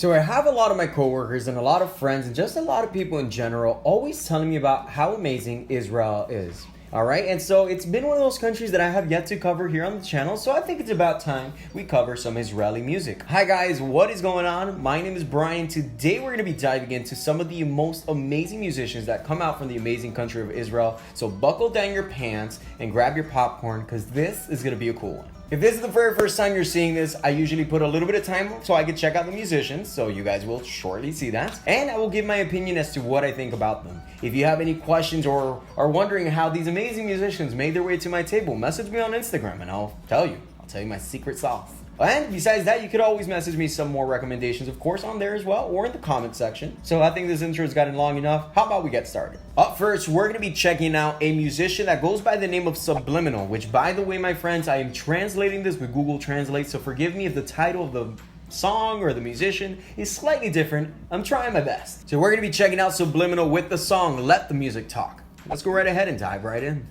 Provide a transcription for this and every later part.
So I have a lot of my coworkers and a lot of friends and just a lot of people in general always telling me about how amazing Israel is. Alright, and so it's been one of those countries that I have yet to cover here on the channel, so I think it's about time we cover some Israeli music. Hi guys, what is going on? My name is Brian. Today we're going to be diving into some of the most amazing musicians that come out from the amazing country of Israel. So buckle down your pants and grab your popcorn because this is going to be a cool one. If this is the very first time you're seeing this, I usually put a little bit of time so I can check out the musicians, so you guys will shortly see that. And I will give my opinion as to what I think about them. If you have any questions or are wondering how these amazing musicians made their way to my table, message me on Instagram and I'll tell you my secret sauce. And besides that, you could always message me some more recommendations, of course, on there as well, or in the comment section. So I think this intro has gotten long enough. How about we get started? Up first, we're going to be checking out a musician that goes by the name of Subliminal, which, by the way, my friends, I am translating this with Google Translate, so forgive me if the title of the song or the musician is slightly different. I'm trying my best. So we're going to be checking out Subliminal with the song Let the Music Talk. Let's go right ahead and dive right in.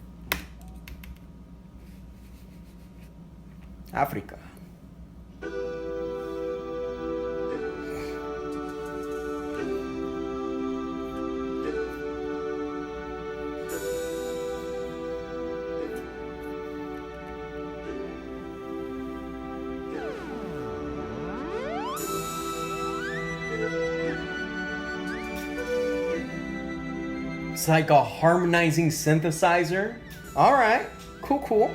Africa. It's like a harmonizing synthesizer. All right, cool.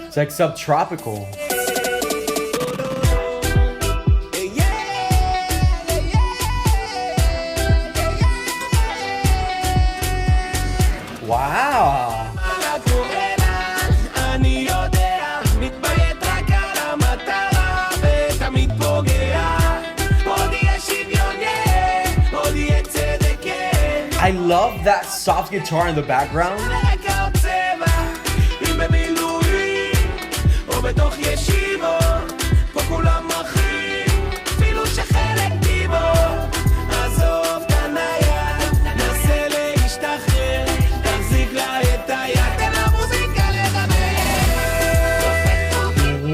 It's like subtropical. Wow. I love that soft guitar in the background.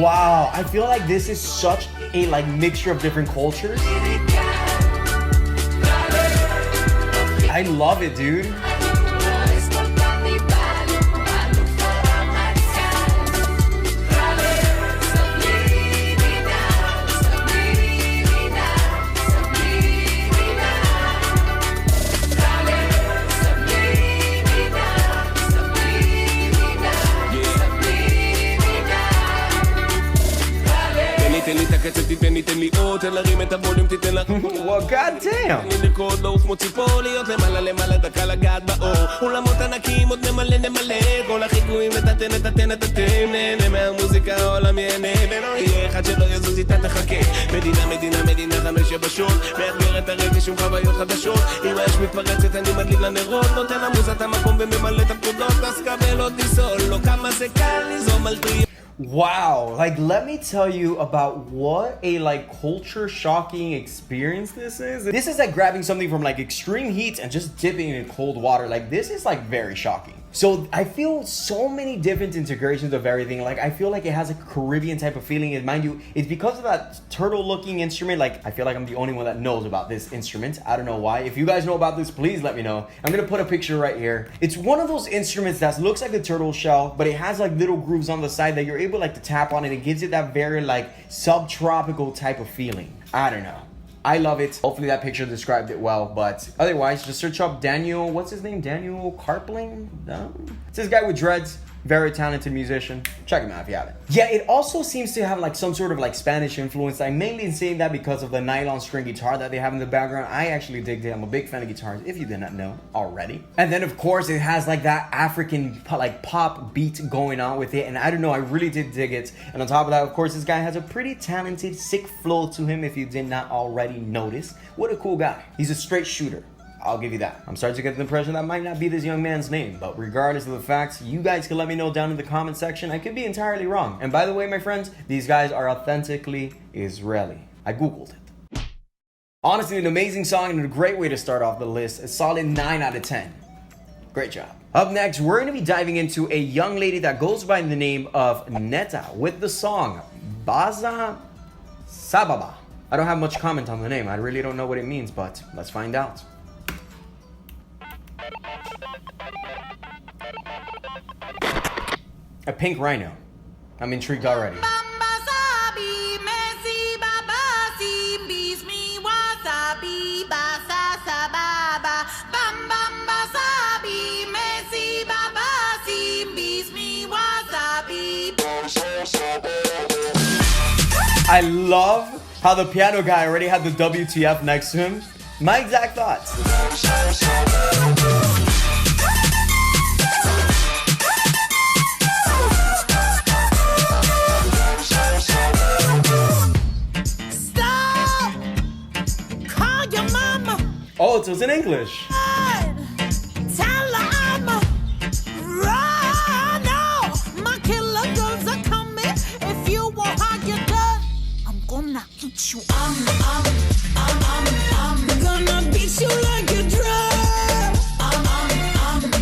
Wow, I feel like this is such a mixture of different cultures. I love it, dude. Well, goddamn. Wow, let me tell you about what a culture shocking experience this is. This is like grabbing something from extreme heat and just dipping it in cold water. This is very shocking. So I feel so many different integrations of everything. I feel like it has a Caribbean type of feeling. And mind you, it's because of that turtle looking instrument. I feel like I'm the only one that knows about this instrument. I don't know why. If you guys know about this, please let me know. I'm gonna put a picture right here. It's one of those instruments that looks like a turtle shell, but it has little grooves on the side that you're able to tap on, and it gives it that very subtropical type of feeling. I don't know. I love it. Hopefully that picture described it well, but otherwise just search up Daniel, what's his name? Daniel Karpling? No? It's this guy with dreads. Very talented musician. Check him out if you haven't. Yeah, it also seems to have some sort of Spanish influence. I'm mainly saying that because of the nylon string guitar that they have in the background. I actually dig it. I'm a big fan of guitars, if you did not know already. And then of course it has that African pop beat going on with it. And I don't know, I really did dig it. And on top of that, of course, this guy has a pretty talented, sick flow to him if you did not already notice. What a cool guy. He's a straight shooter. I'll give you that. I'm starting to get the impression that might not be this young man's name, but regardless of the facts, you guys can let me know down in the comment section. I could be entirely wrong. And by the way, my friends, these guys are authentically Israeli. I Googled it. Honestly, an amazing song and a great way to start off the list. A solid 9 out of 10. Great job. Up next, we're going to be diving into a young lady that goes by the name of Netta with the song Baza Sababa. I don't have much comment on the name. I really don't know what it means, but let's find out. A pink rhino. I'm intrigued already. I love how the piano guy already had the WTF next to him. My exact thoughts. Stop! Call your mama. Oh, so it's in English. Tell her I'm a run. My killer girls are coming. If you won't hug your dad, I'm gonna eat you. I'm gonna beat you like a drum.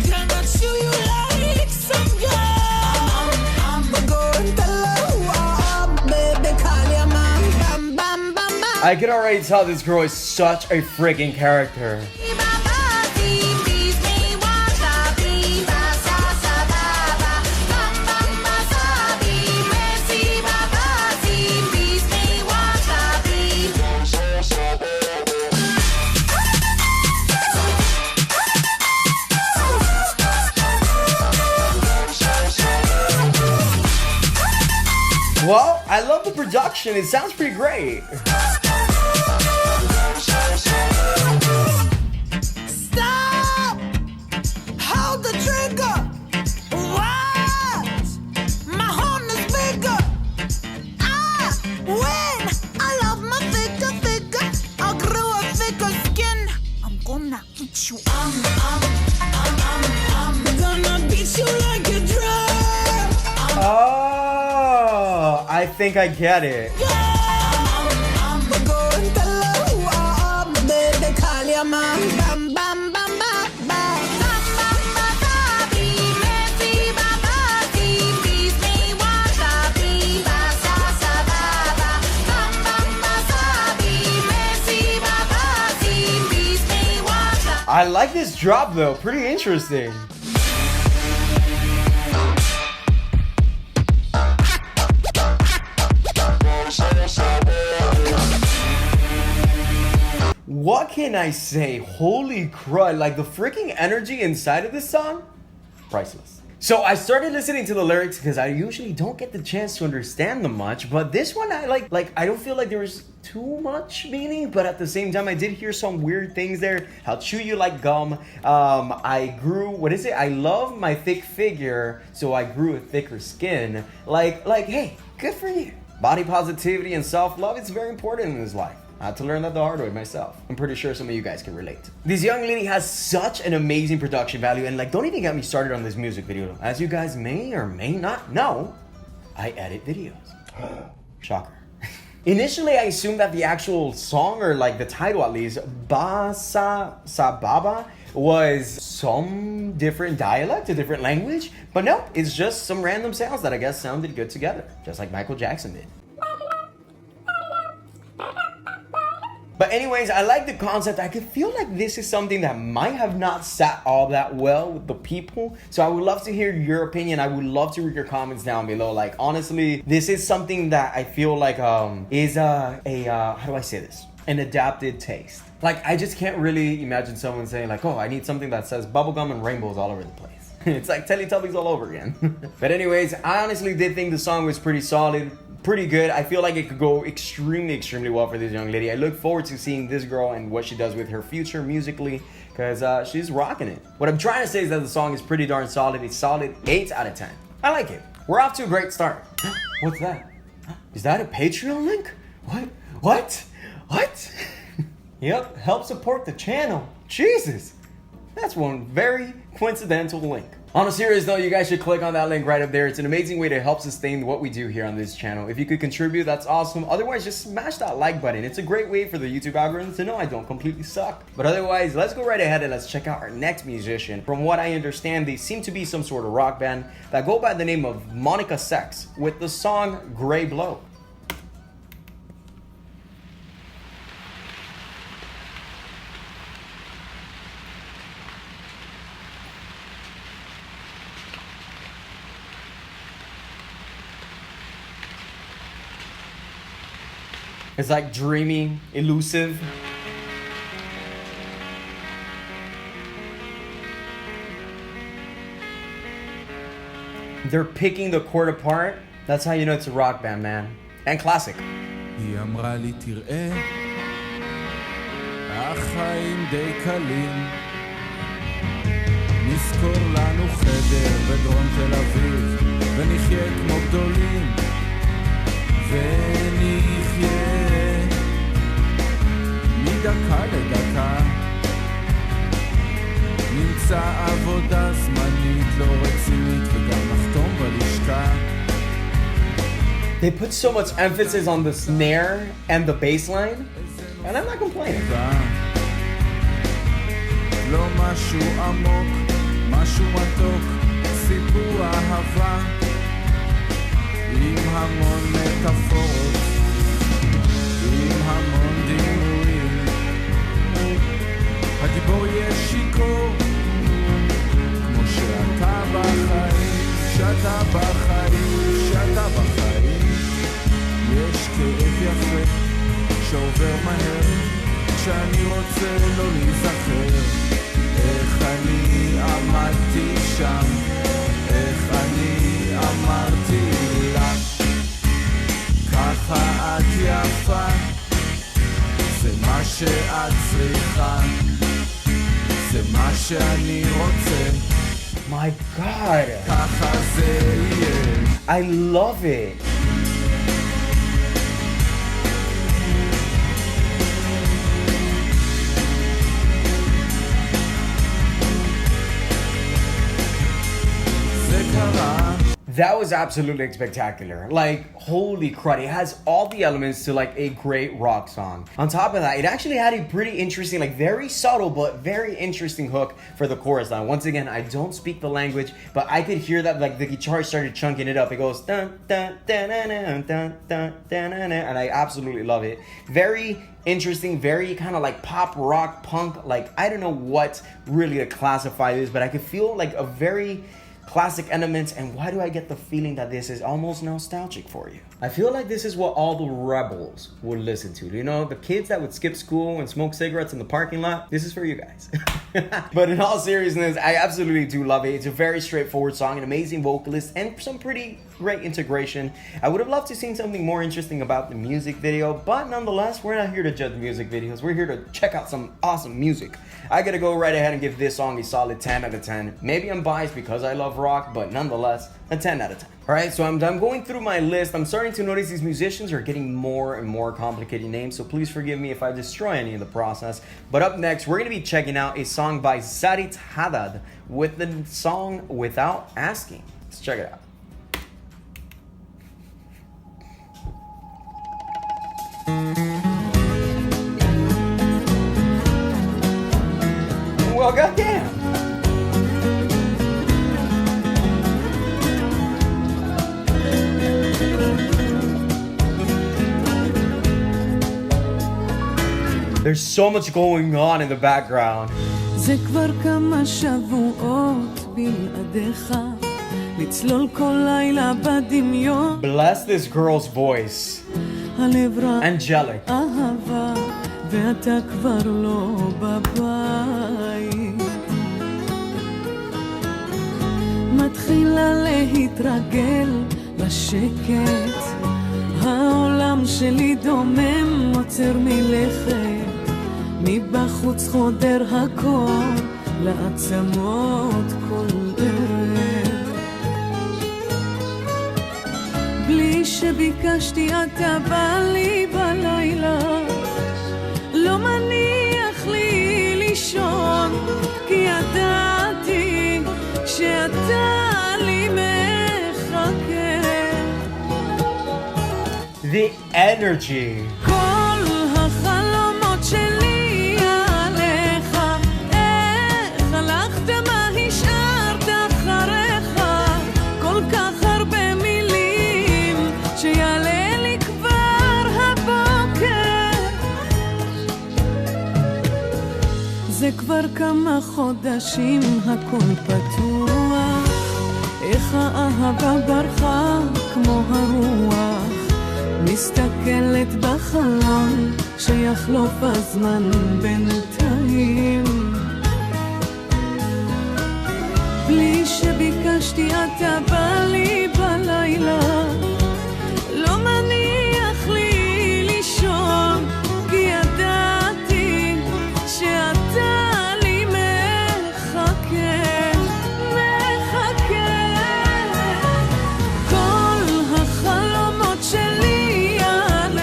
Gonna chew you like some gum. Go and tell her who I am, baby. Call your mom. Bam, bam, bam, bam. I can already tell this girl is such a freaking character. Well, I love the production. It sounds pretty great. Stop! Hold the trigger! What? My horn is bigger! I win! I love my thicker. I grew a thicker skin. I'm gonna eat you. I'm gonna beat you like a drum. Oh, I think I get it. I'm go and tell her who I am, baby. Call your mom. Bam, bam, bam, bam, bam. I like this drop though, pretty interesting. What can I say? Holy crud, like the freaking energy inside of this song, priceless. So I started listening to the lyrics because I usually don't get the chance to understand them much, but this one I like I don't feel like there was too much meaning, but at the same time I did hear some weird things there. I'll chew you like gum. I grew, I love my thick figure, so I grew a thicker skin. Like, hey, good for you. Body positivity and self-love, it's very important in this life. I had to learn that the hard way myself. I'm pretty sure some of you guys can relate. This young lady has such an amazing production value, and don't even get me started on this music video. As you guys may or may not know, I edit videos. Shocker. Initially, I assumed that the actual song, or the title at least, Basa Sababa, was some different dialect, a different language, but no, it's just some random sounds that I guess sounded good together, just like Michael Jackson did. But anyways, I like the concept. I could feel like this is something that might have not sat all that well with the people. So I would love to hear your opinion. I would love to read your comments down below. Honestly, this is something that I feel like is how do I say this? An adapted taste. I just can't really imagine someone saying oh, I need something that says bubblegum and rainbows all over the place. It's like Teletubbies all over again. But anyways, I honestly did think the song was pretty solid. Pretty good. I feel like it could go extremely well for this young lady. I look forward to seeing this girl and what she does with her future musically, because she's rocking it. What I'm trying to say is that the song is pretty darn solid. It's solid 8 out of 10. I like it. We're off to a great start. What's that? Is that a Patreon link? What? Yep, help support the channel. Jesus. That's one very coincidental link. On a serious note, you guys should click on that link right up there. It's an amazing way to help sustain what we do here on this channel. If you could contribute, that's awesome. Otherwise, just smash that like button. It's a great way for the YouTube algorithm to know I don't completely suck. But otherwise, let's go right ahead and let's check out our next musician. From what I understand, they seem to be some sort of rock band that go by the name of Monica Sex with the song Gray Blow. It's like dreamy, elusive. They're picking the chord apart. That's how you know it's a rock band, man. And classic. היא אמרה לי תראה, החיים די קלים, נזכור לנו חדר בדרום תל אביב, ונחיה כמו גדולים, ונחיה מדקה לדקה, נמצא עבודה זמנית לא רצינית וגם נחתום בלשכה. They put so much emphasis on the snare and the bass line, and I'm not complaining. לא משהו עמוק, משהו מתוק, סיפור אהבה עם המון מטאפורות, עם המון דימויים. הגיבור יהיה שיכור כמו שאתה בחיים, שאתה בחיים, שאתה בחיים. יש כאב יפה שעובר מהר כשאני רוצה לא להיזכר איך אני עמדתי שם, איך אני אמרתי לה ככה את יפה, זה מה שאת צריכה, זה מה שאני רוצה. My God, ככה זה יהיה. I love it. That was absolutely spectacular. Like, holy crud, it has all the elements to like a great rock song. On top of that, it actually had a pretty interesting, like very subtle but very interesting hook for the chorus line. Once again, I don't speak the language, but I could hear that like the guitar started chunking it up. It goes dun dun dun dun dun dun dun dun dun, and I absolutely love it. Very interesting, very kind of like pop rock punk. Like, I don't know what really to classify this, but I could feel like a very classic elements. And why do I get the feeling that this is almost nostalgic for you? I feel like this is what all the rebels would listen to. You know, the kids that would skip school and smoke cigarettes in the parking lot. This is for you guys. But in all seriousness, I absolutely do love it. It's a very straightforward song, an amazing vocalist, and some pretty great integration. I would have loved to see something more interesting about the music video, but nonetheless, we're not here to judge music videos. We're here to check out some awesome music. I gotta go right ahead and give this song a solid 10 out of 10. Maybe I'm biased because I love rock, but nonetheless, a 10 out of 10. Alright, so I'm going through my list. I'm starting to notice these musicians are getting more and more complicated names, so please forgive me if I destroy any in the process. But up next, we're going to be checking out a song by Sarit Hadad with the song Without Asking. Let's check it out. Well, goddamn. There's so much going on in the background. זה כבר כמה שבועות בלעדיך לצלול כל לילה בדמיון Bless this girl's voice. הלב רע Angelic. אהבה ואתה כבר לא בבית מתחילה להתרגל לשקט העולם שלי דומם עוצר מלכת מבחוץ חודר הכל לעצמות כל ערב בלי שביקשתי אתה בא לי בלילה לא מניח לי לישון כי ידעתי שאתה The energy. כל החלומות שלי עליך, איך הלכת מה השארת אחריך, כל כך הרבה מילים שיעלה לי כבר הבוקר. זה כבר כמה חודשים הכל פתוח, איך האהבה ברחה כמו הרוח, מסתכלת בחלון שיחלוף הזמן בינתיים, בלי שביקשתי אתה בא לי בלילה, לא מניח לי לישון, כי ידעתי שאתה לי מחכה.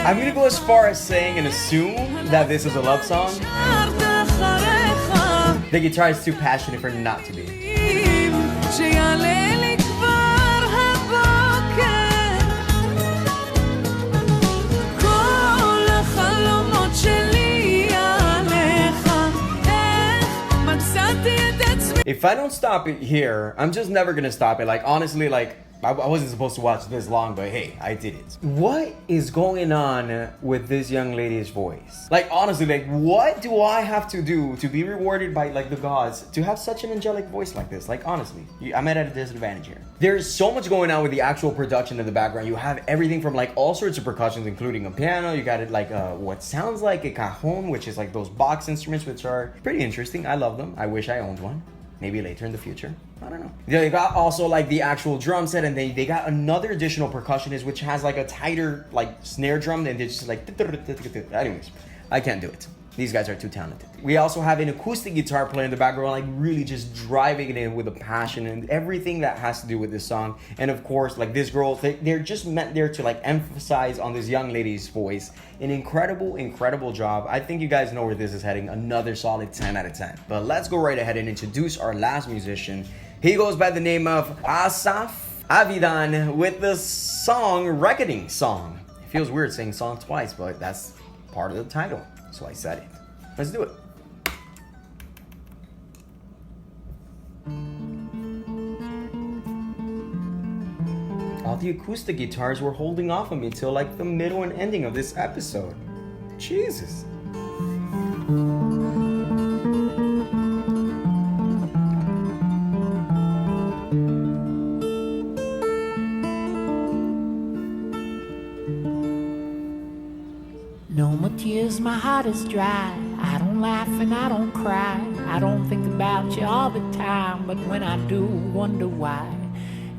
I'm gonna go as far as saying and assume that this is a love song. The guitar is too passionate for it not to be. If I don't stop it here, I'm just never gonna stop it. Like, honestly, like, I wasn't supposed to watch this long, but hey, I did it. What is going on with this young lady's voice? Like, honestly, like, what do I have to do to be rewarded by, like, the gods to have such an angelic voice like this? Like, honestly, I'm at a disadvantage here. There's so much going on with the actual production in the background. You have everything from, like, all sorts of percussions, including a piano. You got it, like, what sounds like a cajon, which is, like, those box instruments, which are pretty interesting. I love them. I wish I owned one. Maybe later in the future. I don't know. They got also like the actual drum set, and they got another additional percussionist which has like a tighter like snare drum, and they're just like anyways, I can't do it. These guys are too talented. We also have an acoustic guitar player in the background, like really just driving it in with a passion and everything that has to do with this song. And of course, like this girl, they're just meant there to like emphasize on this young lady's voice. An incredible job. I think you guys know where this is heading. Another solid 10 out of 10. But let's go right ahead and introduce our last musician. He goes by the name of Asaf Avidan with the song Reckoning Song. It feels weird saying song twice, but that's part of the title. So I said it. Let's do it. All the acoustic guitars were holding off on me till like the middle and ending of this episode. Jesus. No more tears, my heart is dry. I don't laugh and I don't cry. I don't think about you all the time, but when I do, wonder why.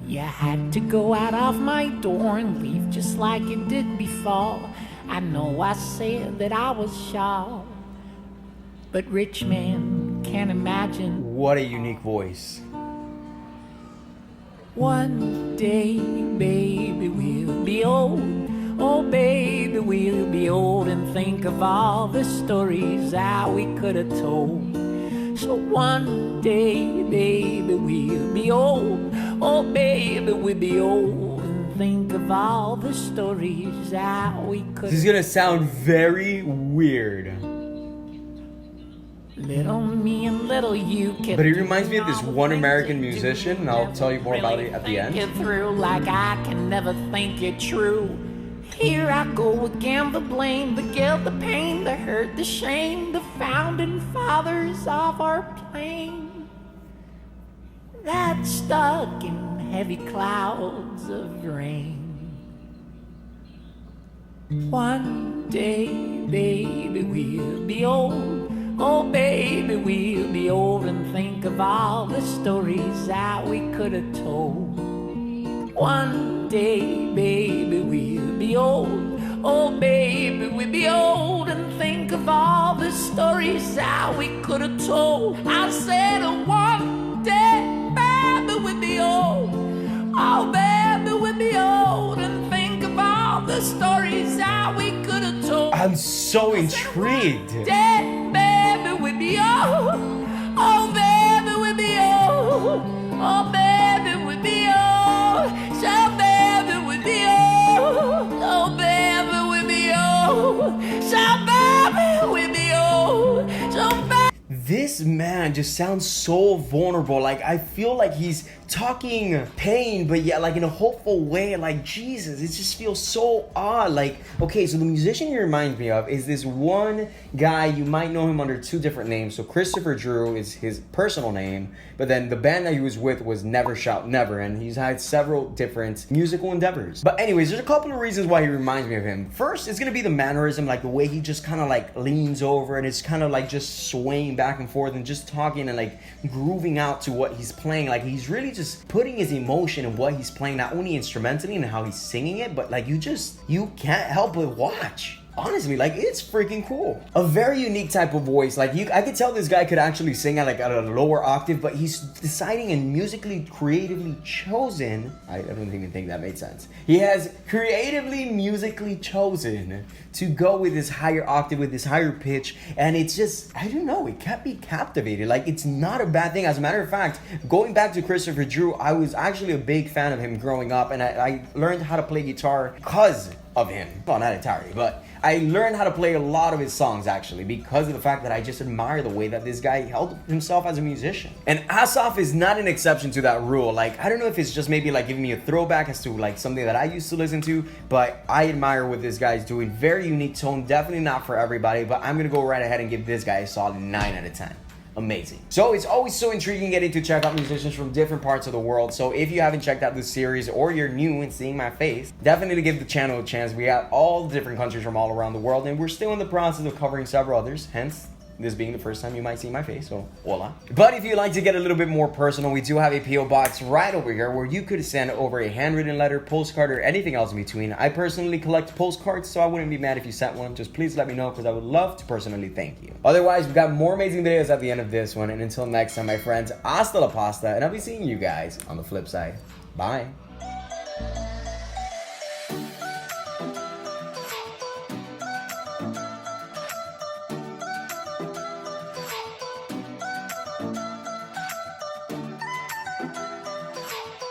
You had to go out of my door and leave just like you did before. I know I said that I was shy, but rich man can't imagine. What a unique voice. One day, baby, we'll be old. Oh, baby, we'll be old and think of all the stories that we could have told. So one day, baby, we'll be old. Oh, baby, we'll be old and think of all the stories that we could. This is gonna sound very weird. Little me and little you can. But it reminds me of this one American musician, and I'll tell you more about it at the end. Think it through like I can never think it true. Here I go again, the blame, the guilt, the pain, the hurt, the shame, the founding fathers of our plane that's stuck in heavy clouds of rain. One day, baby, we'll be old. Oh, baby, we'll be old and think of all the stories that we could have told. One day, baby, we'll be old. Oh, baby, we'll be old and think of all the stories that we could have told. I said, one day, baby, we'll be old. Oh, baby, we'll be old and think of all the stories that we could have told. I'm so intrigued. Dead, baby, we'll be old. Oh, baby, we'll be old. Oh, baby, we'll be old. So, baby, we'll be old. Oh, baby. this man just sounds so vulnerable. Like, I feel like he's talking pain, but yeah, like in a hopeful way. Like, Jesus, it just feels so odd. Like, okay, so the musician he reminds me of is this one guy. You might know him under two different names. So Christopher Drew is his personal name, but then the band that he was with was Never Shout Never, and he's had several different musical endeavors. But anyways, there's a couple of reasons why he reminds me of him. First, it's gonna be the mannerism, like the way he just kind of like leans over and it's kind of like just swaying back and forth and just talking and like grooving out to what he's playing. Like, he's really just putting his emotion in what he's playing, not only instrumentally and how he's singing it, but like you can't help but watch. Honestly, like, it's freaking cool. A very unique type of voice. Like, I could tell this guy could actually sing at a lower octave, but he's deciding and musically, creatively chosen. I don't even think that made sense. He has creatively, musically chosen to go with this higher octave, with this higher pitch, and it's just, I don't know, it can't be captivated. Like, it's not a bad thing. As a matter of fact, going back to Christopher Drew, I was actually a big fan of him growing up, and I learned how to play guitar because of him. Well, not entirely, but I learned how to play a lot of his songs actually because of the fact that I just admire the way that this guy held himself as a musician. And Asaf is not an exception to that rule. Like, I don't know if it's just maybe like giving me a throwback as to like something that I used to listen to, but I admire what this guy's doing. Very unique tone, definitely not for everybody, but I'm gonna go right ahead and give this guy a solid 9 out of 10. Amazing. So it's always so intriguing getting to check out musicians from different parts of the world. So if you haven't checked out this series or you're new and seeing my face, definitely give the channel a chance. We got all the different countries from all around the world, and we're still in the process of covering several others, hence this being the first time you might see my face, so hola. But if you'd like to get a little bit more personal, we do have a P.O. box right over here where you could send over a handwritten letter, postcard, or anything else in between. I personally collect postcards, so I wouldn't be mad if you sent one. Just please let me know because I would love to personally thank you. Otherwise, we've got more amazing videos at the end of this one, and until next time, my friends, hasta la pasta, and I'll be seeing you guys on the flip side. Bye.